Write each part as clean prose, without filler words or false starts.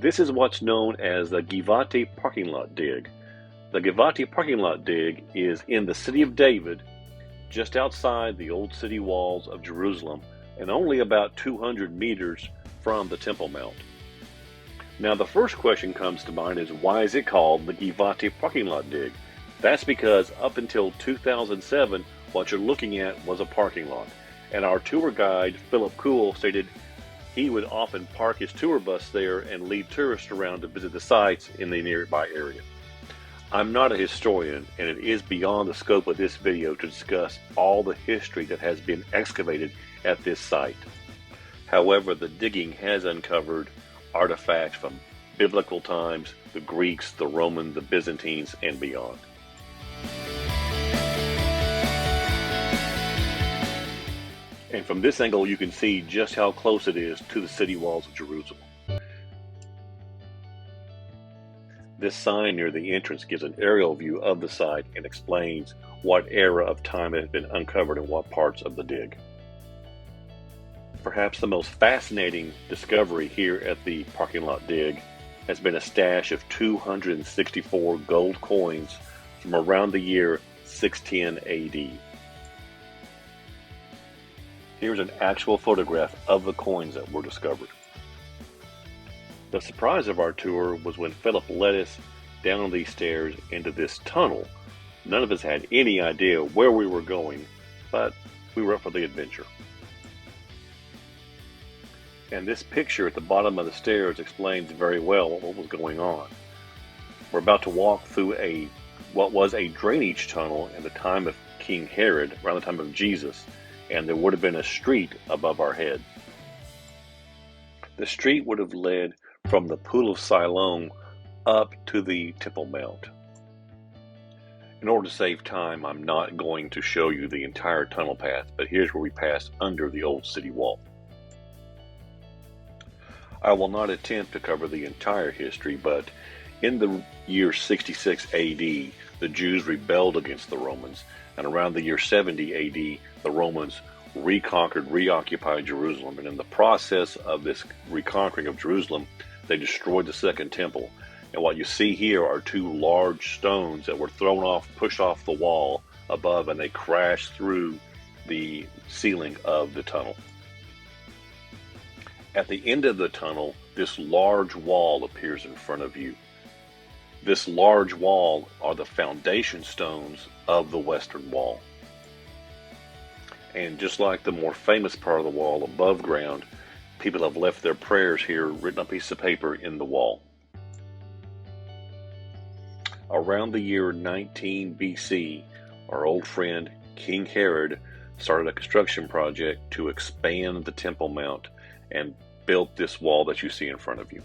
This is what's known as the Givati Parking Lot Dig. The Givati Parking Lot Dig is in the city of David, just outside the old city walls of Jerusalem, and only about 200 meters from the Temple Mount. Now the first question comes to mind is, why is it called the Givati Parking Lot Dig? That's because up until 2007, what you're looking at was a parking lot. And our tour guide, Philip Kuhl, stated he would often park his tour bus there and lead tourists around to visit the sites in the nearby area. I'm not a historian, and it is beyond the scope of this video to discuss all the history that has been excavated at this site. However, the digging has uncovered artifacts from biblical times, the Greeks, the Romans, the Byzantines, and beyond. And from this angle, you can see just how close it is to the city walls of Jerusalem. This sign near the entrance gives an aerial view of the site and explains what era of time it has been uncovered and what parts of the dig. Perhaps the most fascinating discovery here at the parking lot dig has been a stash of 264 gold coins from around the year 610 AD. Here's an actual photograph of the coins that were discovered. The surprise of our tour was when Philip led us down these stairs into this tunnel. None of us had any idea where we were going, but we were up for the adventure. And this picture at the bottom of the stairs explains very well what was going on. We're about to walk through what was a drainage tunnel in the time of King Herod, around the time of Jesus, and there would have been a street above our head. The street would have led from the Pool of Siloam up to the Temple Mount. In order to save time, I'm not going to show you the entire tunnel path, but here's where we passed under the old city wall. I will not attempt to cover the entire history, but in the year 66 AD, the Jews rebelled against the Romans, and around the year 70 AD, the Romans reoccupied Jerusalem, and in the process of this reconquering of Jerusalem, they destroyed the Second Temple. And what you see here are two large stones that were pushed off the wall above, and they crashed through the ceiling of the tunnel. At the end of the tunnel, this large wall appears in front of you. This large wall are the foundation stones of the Western Wall. And just like the more famous part of the wall above ground, people have left their prayers here written on a piece of paper in the wall. Around the year 19 BC, our old friend King Herod started a construction project to expand the Temple Mount and built this wall that you see in front of you.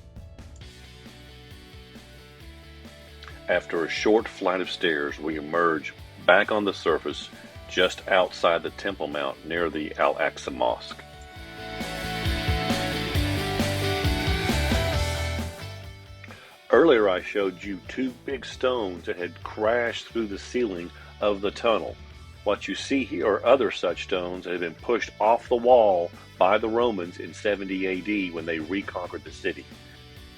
After a short flight of stairs, we emerge back on the surface just outside the Temple Mount near the Al-Aqsa Mosque. Earlier I showed you two big stones that had crashed through the ceiling of the tunnel. What you see here are other such stones that had been pushed off the wall by the Romans in 70 AD when they reconquered the city.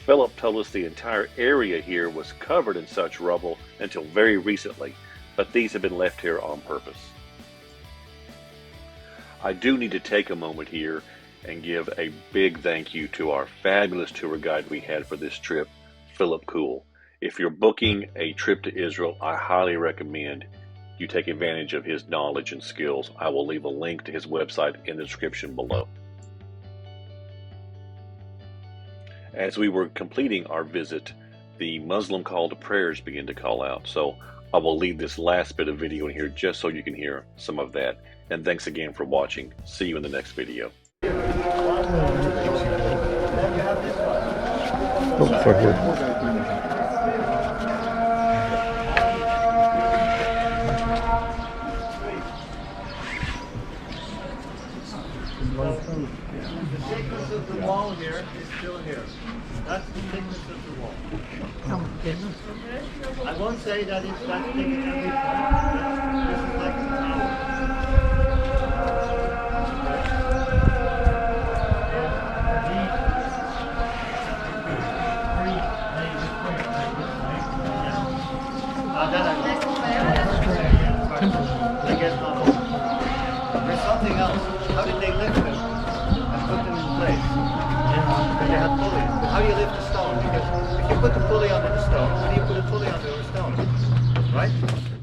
Philip told us the entire area here was covered in such rubble until very recently, but these have been left here on purpose. I do need to take a moment here and give a big thank you to our fabulous tour guide we had for this trip, Philip Kuhl. If you're booking a trip to Israel, I highly recommend you take advantage of his knowledge and skills. I will leave a link to his website in the description below. As we were completing our visit, the Muslim call to prayers began to call out. So I will leave this last bit of video in here just so you can hear some of that. And thanks again for watching. See you in the next video. The thickness of the wall here is still here. That's the thickness of the wall. Oh, goodness. I won't say that it's that thick at every point. This is like a tower. Then I guess not. There's something else. How did they lift them and put them in place? Because they had pulleys. But how do you lift a stone? Because if you put the pulley under the stone, how do you put a pulley under a stone? Right?